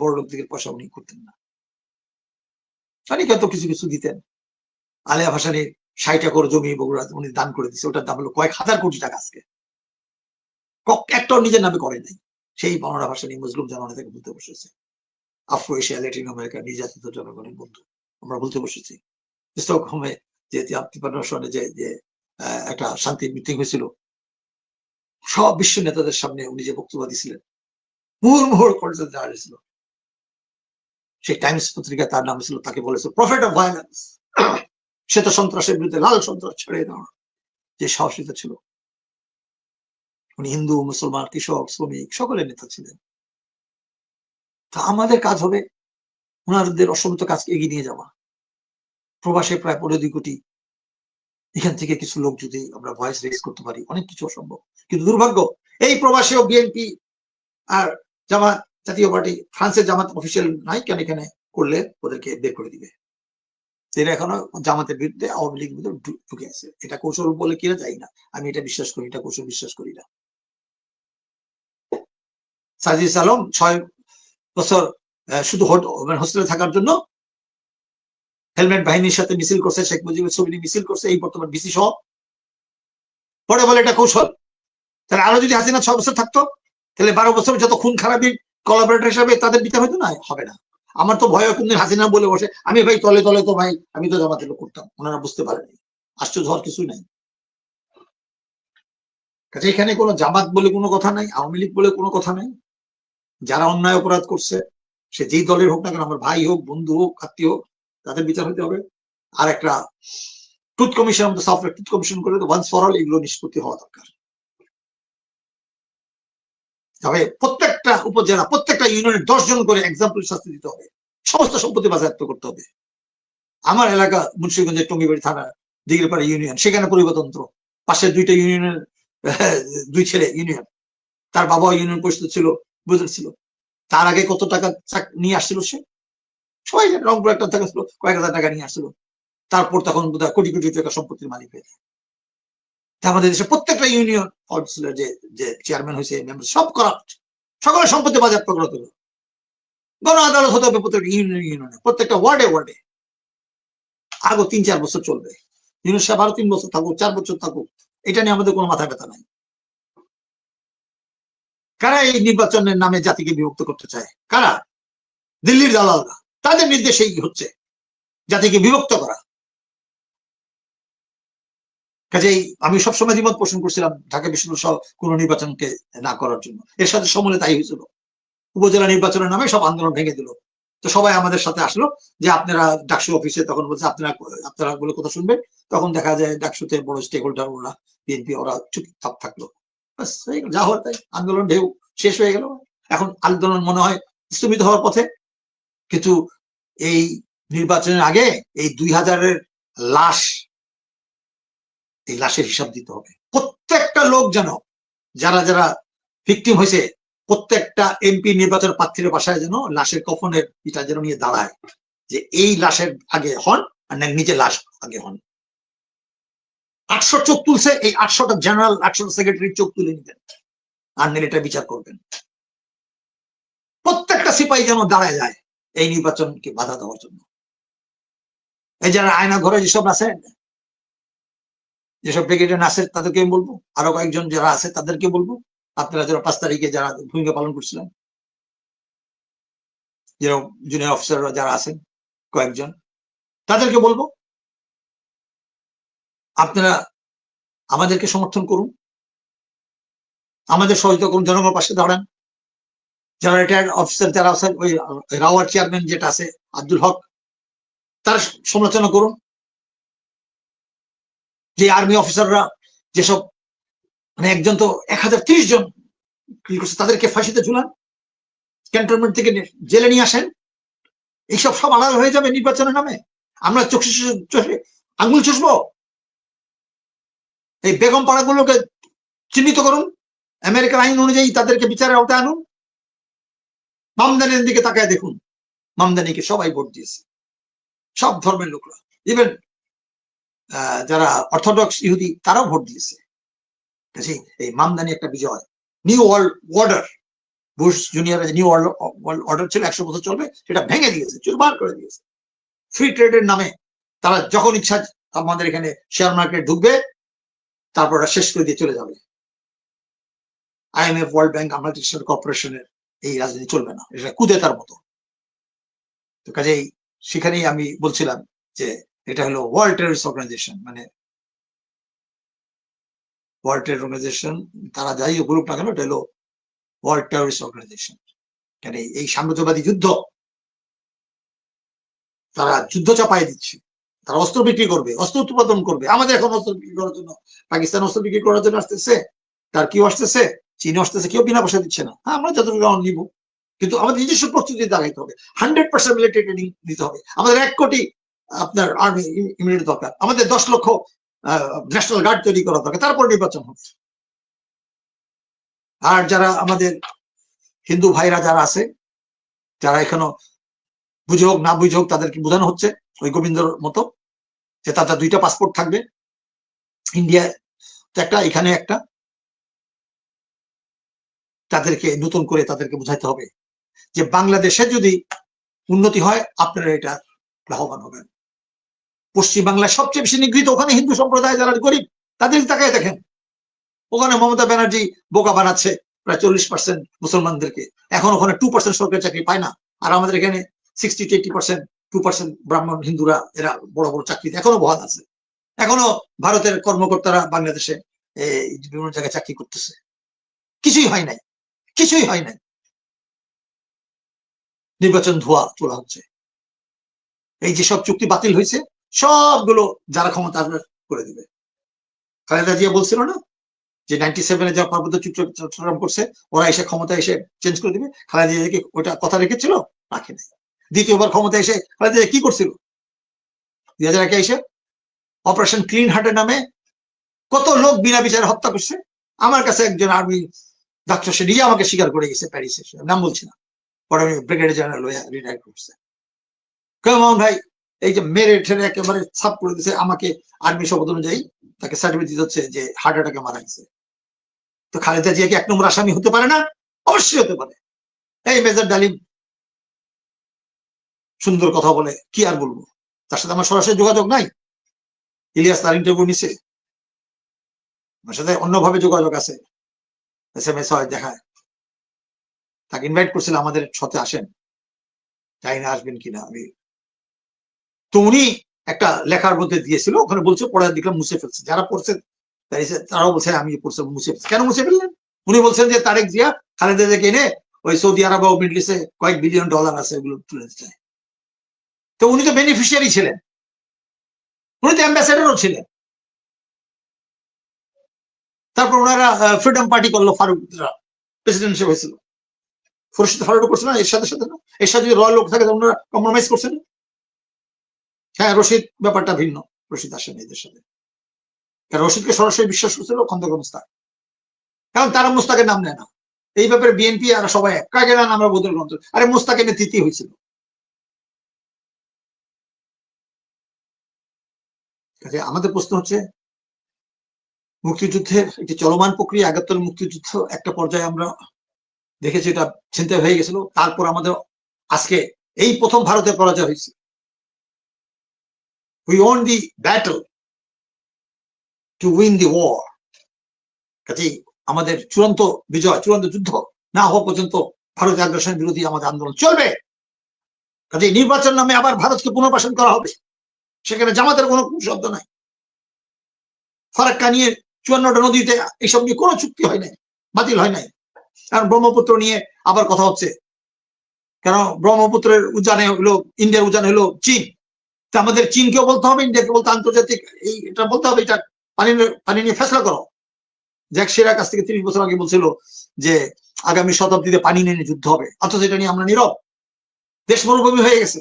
বড় লোকদের পয়সা উনি করতেন না। অনেকে তো কিছু কিছু দিতেন। আলেয়া ভাসানীর ৬০ একর জমি বগুড়া উনি দান করে দিচ্ছে, ওটার দাম হলো কয়েক হাজার কোটি টাকা। আজকে একটাও নিজের নামে করে নাই। সেই মনোরা ভাসানী মজলুম জামানা থেকে বলতে বসেছে, আফ্রো এশিয়া ল্যাটিন আমেরিকা নির্যাতিত জনগণের বন্ধু আমরা বলতে বসেছি। স্টকহোমে যে ৫৩ সনে যে একটা শান্তি মিটিং হয়েছিল, সব বিশ্ব নেতাদের সামনে উনি যে বক্তব্য দিয়েছিলেন, মুহুর্মুহুর পর্যন্ত যাওয়া হয়েছিল। সেই টাইমস পত্রিকা তার নাম ছিল, তাকে বলেছে প্রফেট অফ ভায়োলেন্স। সে তো সন্ত্রাসের বিরুদ্ধে লাল সন্ত্রাস ছেড়ে দেওয়া যে সাহসিতা ছিল। উনি হিন্দু, মুসলমান, কৃষক, শ্রমিক সকলের নেতা ছিলেন। তা আমাদের কাজ হবে ওনাদের অসমাপ্ত কাজকে এগিয়ে নিয়ে যাওয়া। প্রবাসে প্রায় ১৫-২ কোটি, এখান থেকে কিছু লোক যদি আমরা ভয়েস রেজ করতে পারি, অনেক কিছু অসম্ভব। কিন্তু দুর্ভাগ্য, এই প্রবাসেও বিএনপি আর জামাত, জাতীয় পার্টি, ফ্রান্সের জামাত অফিসিয়াল নাই কেন, এখানে করলে ওদেরকে বের করে দিবে। এরা এখনো জামাতের বিরুদ্ধে, আওয়ামী লীগের বিরুদ্ধে ঢুকে আছে। এটা কৌশল বলে কিনা যাই না, আমি এটা বিশ্বাস করি, এটা কৌশল বিশ্বাস করি না। সাজিদ আলম ৬ বছর শুধু হোস্টেলে থাকার জন্য হেলমেট বাহিনীর সাথে মিছিল করছে, শেখ মুজিবের ছবি নিয়ে মিছিল করছে, এই বর্তমান বিসি সহ। পরে বলে এটা কৌশল। তাহলে আরো যদি হাসিনা ৬ বছর থাকতো, তাহলে ১২ বছর যত খুন খারাপি কোলাবরেটর হিসাবে তাদের বিচার হয়তো না, হবে না। আমার তো ভয় কোনদিন হাসিনা বলে বসে আমি ভাই তলে তলে তো ভাই আমি তো জামাতের লোক করতাম, ওনারা বুঝতে পারেনি। আশ্চর্য হওয়ার কিছুই নাই। কাজে এখানে কোনো জামাত বলে কোনো কথা নাই, আওয়ামী লীগ বলে কোনো কথা নাই। যারা অন্যায় অপরাধ করছে, সে যেই দলের হোক না কেন, আমার ভাই হোক, বন্ধু হোক, আত্মীয় হোক, তাদের বিচার হতে হবে। আর একটা ট্রুথ কমিশন, আমাদের সফটওয়্যার ট্রুথ কমিশন করে ওয়ান্স ফর অল এগুলো নিষ্পত্তি হওয়া দরকার। তবে প্রত্যেকটা উপজেলা, প্রত্যেকটা ইউনিয়নে ১০ জন করে এক্সাম্পল শাস্তি দিতে হবে, সমস্ত সম্পত্তি বাজেয়াপ্ত করতে হবে। আমার এলাকা মুন্সিগঞ্জের টঙ্গিবাড়ি থানা দিঘিরপাড়া ইউনিয়ন, সেখানে পরিবর্তন্ত্র, পাশের ২টা ইউনিয়নের ২ ছেলে ইউনিয়ন, তার বাবা ইউনিয়ন পরিষদ ছিল, বুঝতে ছিল। তার আগে কত টাকা নিয়ে আসছিল সে, সবাই রংপুর একটা টাকা ছিল, কয়েক হাজার টাকা নিয়ে আসছিল। তারপর তখন বোধহয় কোটি কোটি টাকা সম্পত্তির মালিক হয়ে যায়। আমাদের দেশে প্রত্যেকটা ইউনিয়ন কাউন্সিলর যে চেয়ারম্যান হয়েছে, সব করাপ্ট, সকলের সম্পত্তি বাজেয়াপ্ত করা হলো। গণ আদালত হতে হবে প্রত্যেকটা ইউনিয়নে, প্রত্যেকটা ওয়ার্ডে ওয়ার্ডে। আরো ৩-৪ বছর চলবে। ইউনুস সাহেব আরো ৩ বছর থাকুক, ৪ বছর থাকুক, এটা নিয়ে আমাদের কোনো মাথা ব্যথা নাই। কারা এই নির্বাচনের নামে জাতিকে বিভক্ত করতে চায়? কারা? দিল্লির দালালরা, তাদের নির্দেশেই হচ্ছে জাতিকে বিভক্ত করা। কাজেই আমি সবসময় দ্বিমত পোষণ করছিলাম ঢাকা বিশ্ববিদ্যালয় সহ কোন নির্বাচনকে না করার জন্য। এর সাথে সমূলে তাই হয়েছিল। উপজেলা নির্বাচনের নামে সব আন্দোলন ভেঙে দিল। তো সবাই আমাদের সাথে আসলো যে আপনারা ডাকসু অফিসে, তখন বলছে আপনারা বলে কথা শুনবেন। তখন দেখা যায় ডাকসুতে বড় স্টেক হোল্ডার ওরা, বিএনপি, ওরা চুপচাপ থাকলো। যা হওয়ার তাই, আন্দোলন ঢেউ শেষ হয়ে গেল। এখন আন্দোলন মনে হয় স্থগিত হওয়ার পথে। কিন্তু এই নির্বাচনের আগে এই ২০০০-এর লাশ, এই লাশের হিসাব দিতে হবে। প্রত্যেকটা লোক যেন, যারা যারা ভিকটিম হয়েছে, প্রত্যেকটা এমপি নির্বাচন প্রার্থীর বাসায় যেন লাশের কফনের এটা যেন নিয়ে দাঁড়ায়, যে এই লাশের আগে হন আর নিজে লাশ আগে হন। ৮০০ চোখ তুলছে, এই ৮০০টা জেনারেল, ৮০০টা সেক্রেটারি চোখ তুলে নিতেন, আর নিলে এটা বিচার করবেন। প্রত্যেকটা সিপাহী যেন দাঁড়ায় যায় এই নির্বাচনকে বাধা দেওয়ার জন্য। এই যারা আয়না ঘরে যেসব আছেন, যেসব ব্রিগেডিয়ার আছে, তাদেরকে আমি বলবো, আরো কয়েকজন যারা আছে তাদেরকে বলবো, আপনারা যারা ৫ তারিখে যারা ভূমিকা পালন করছিলেন, যেরকম জুনিয়র অফিসাররা যারা আছেন কয়েকজন, তাদেরকে বলবো আপনারা আমাদেরকে সমর্থন করুন, আমাদের সহযোগিতা করুন, জনগণের পাশে দাঁড়ান। যারা রিটায়ার্ড অফিসার যারা আছেন, ওই রাওয়ার চেয়ারম্যান যেটা আছে আব্দুল হক, তার সমালোচনা করুন। যে আর্মি অফিসাররা যেসব, মানে একজন তো ১০৩০ জন করছে, তাদেরকে ফাঁসিতে ঝুলান, ক্যান্টনমেন্ট থেকে জেলে নিয়ে আসেন। এইসব সব আলাদা হয়ে যাবে নির্বাচনের নামে। আমরা চোখে আঙুল চুষবো? এই বেগম পাড়াগুলোকে চিহ্নিত করুন, আমেরিকার আইন অনুযায়ী তাদেরকে বিচারের আওতায় আনুন। মামদানির দিকে তাকায় দেখুন, মামদানিকে সবাই ভোট দিয়েছে, সব ধর্মের লোকরা, ইভেন যারা অর্থোডক্স ইহুদি তারাও ভোট দিয়েছে। এই মামদানি একটা বিজয়, new world order, Bush junior new world order ছিল 100 বছর চলবে, সেটা ভেঙে দিয়েছে, চুরমার করে দিয়েছে। ফ্রি ট্রেডের নামে তারা যখন ইচ্ছা আমাদের এখানে শেয়ার মার্কেট ঢুকবে, তারপর ওরা শেষ করে দিয়ে চলে যাবে। IMF, ওয়ার্ল্ড ব্যাংক, মাল্টিন্যাশনাল কর্পোরেশনের এই রাজনীতি চলবে না, এটা কুদেতার মতো। তো কাজেই সেখানেই আমি বলছিলাম যে এটা হলো ওয়ার্ল্ড টেররিস্ট অর্গানাইজেশন, মানে ওয়ার্ল্ড টেরর অর্গানাইজেশন, তারা যাই বলুক না কেন, এটা হলো ওয়ার্ল্ড টেররিস্ট অর্গানাইজেশন। কেন এই সাম্রাজ্যবাদী যুদ্ধ, তারা যুদ্ধ চাপাই দিচ্ছে, তারা অস্ত্র বিক্রি করবে, অস্ত্র উৎপাদন করবে। আমাদের এখন অস্ত্র বিক্রি করার জন্য, পাকিস্তান অস্ত্র বিক্রি করার জন্য আসতেছে, তার কেউ আসতেছে, চীন আসতেছে, কেউ বিনা পয়সা দিচ্ছে না। হ্যাঁ, আমরা যতটুকু নিব, কিন্তু আমাদের নিজস্ব প্রস্তুতি দেখাইতে হবে, 100% মিলিটারি ট্রেনিং দিতে হবে। আমাদের 1 কোটি আপনার আর্মি ইমিডিয়েট দরকার, আমাদের 10 লক্ষ ন্যাশনাল গার্ড তৈরি করা দরকার, তারপর নির্বাচন হবে। আর যারা আমাদের হিন্দু ভাইরা যারা আছে, যারা এখনো বুঝে হোক না বুঝে হোক, তাদেরকে বোঝানো হচ্ছে ওই গোবিন্দর মতো, যে তাদের 2টা পাসপোর্ট থাকবে, ইন্ডিয়া একটা, এখানে একটা। তাদেরকে নতুন করে তাদেরকে বোঝাইতে হবে যে বাংলাদেশে যদি উন্নতি হয়, আপনারা এটা লাভবান হবেন। পশ্চিম বাংলায় সবচেয়ে বেশি নিগৃহীত, ওখানে হিন্দু সম্প্রদায় যারা গরিব, তাদের তাকায় দেখেন। ওখানে মমতা ব্যানার্জি বোকা বানাচ্ছে প্রায় 40% মুসলমানদেরকে, এখন ওখানে 2% সরকারি চাকরি পায় না। আর আমাদের এখানে 60 to 80%, 2% ব্রাহ্মণ হিন্দুরা, এরা বড় বড় চাকরিতে এখনো বহাল আছে। এখনো ভারতের কর্মকর্তারা বাংলাদেশে বিভিন্ন জায়গায় চাকরি করতেছে। কিছুই হয় নাই, কিছুই হয় নাই। নির্বাচন ধোয়া তোলা হচ্ছে। এই যে সব চুক্তি বাতিল হয়েছে, সবগুলো যারা ক্ষমতা করে দিবে। খালেদা জিয়া বলছিল না যে 97-এ যা পার্বত্য চট্টগ্রাম করছে, ওরা এসে ক্ষমতা এসে চেঞ্জ করে দিবে। খালেদা জিয়া কি ওটা কথা রেখেছিল? রাখে নাই। দ্বিতীয়বার ক্ষমতা এসে খালেদা জিয়া কি করছিল? 2001-এ এসে অপারেশন ক্লিন হার্টের নামে কত লোক বিনা বিচারে হত্যা করছে। আমার কাছে একজন আর্মি ডাক্তার, সে নিজে আমাকে স্বীকার করে গেছে, প্যারিসে, নাম বলছি না, পরে আমি ব্রিগেডিয়ার জেনারেল হয়ে রিটায়ার করছে। কেমন ভাই, এই যে মেরে ঠেরে একেবারে ছাপ করে দিচ্ছে, আমাকে আর্মি শপথ অনুযায়ী তাকে সার্টিফিকেট দিতে হচ্ছে যে হার্ট অ্যাটাকে মারা গেছে। তো খালেদা জিয়া কি 1 নম্বর আসামি হতে পারে না? অবশ্যই হতে পারে। এই মেজর ডালিম সুন্দর কথা বলে, কি আর বলবো, তার সাথে আমার সরাসরি যোগাযোগ নাই। ইলিয়াস তার ইন্টারভিউ নিছে, আমার সাথে অন্যভাবে যোগাযোগ আছে, SMS হয়, দেখায়। তাকে ইনভাইট করছিলাম আমাদের সাথে আসেন, জানি না আসবেন কিনা আমি। তো উনি একটা লেখার মধ্যে দিয়েছিল, ওখানে বলছে, পড়ার দেখলাম মুছে ফেলছে। যারা পড়ছে তারাও বলছে আমি পড়ছে, মুছে ফেলছে। কেন মুছে ফেললেন? উনি বলছেন যে তারেক জিয়া খালেদা জিয়াকে এনে ওই সৌদি আরব ও মিডল ইস্টে কয়েক বিলিয়ন ডলার আছে, এগুলো তুলে দিতে চায়। তো উনি তো বেনিফিশিয়ারি ছিলেন, উনি তো অ্যাম্বাসেডারও ছিলেন। তারপর ওনারা ফ্রিডম পার্টি করলো, ফারুকরা প্রেসিডেন্ট হিসেবে হয়েছিল। খুরশিদ ফারুক করছে না এর সাথে সাথে, না এর সাথে যদি রয়্যাল লোক থাকে ওনারা কম্প্রোমাইজ করছেন। হ্যাঁ, রশিদ ব্যাপারটা ভিন্ন, রশিদ আসেন এদের সাথে, কারণ রশিদকে সরাসরি বিশ্বাস করছিল খন্দকার মুস্তাক, কারণ তারা মুস্তাকের নাম নেয় না। এই ব্যাপারে বিএনপি আর সবাই কাকে নাম আমরা বদল গ্রন্থ, আরে মুস্তাকের নেতৃত্বই হয়েছিল। আমাদের প্রশ্ন হচ্ছে, মুক্তিযুদ্ধের একটি চলমান প্রক্রিয়া, ৭১ মুক্তিযুদ্ধ একটা পর্যায়ে আমরা দেখেছি এটা ছিনতাই হয়ে গেছিল। তারপর আমাদের আজকে এই প্রথম ভারতের পরাজয় হয়েছে। We won the battle to win the war. কাজেই আমাদের চূড়ান্ত বিজয়, চূড়ান্ত যুদ্ধ না হওয়া পর্যন্ত ভারতের আগ্রাসন বিরোধী আমাদের আন্দোলন চলবে। কাজেই নির্বাচন নামে আবার ভারতকে পুনর্বাসন করা হবে, সেখানে জামাতের কোনো শব্দ নাই। ফারাক্কা নিয়ে ৫৪টা নদীতে এইসব নিয়ে কোনো চুক্তি হয় নাই, বাতিল হয় নাই। কারণ ব্রহ্মপুত্র নিয়ে আবার কথা হচ্ছে, কেন ব্রহ্মপুত্রের উজানে হলো, ইন্ডিয়ার উজানে হলো চীন। তা আমাদের চীনকেও বলতে হবে, ইন্ডিয়াকে বলতে, আন্তর্জাতিক এটা বলতে হবে, এটা পানি নিয়ে ফেসলা করো। জ্যাক শিরার কাছ থেকে ৩০ বছর আগে বলছিল যে আগামী শতাব্দীতে পানি নিয়ে যুদ্ধ হবে, অথচ এটা নিয়ে আমরা নীরব। দেশ মরুভূমি হয়ে গেছে।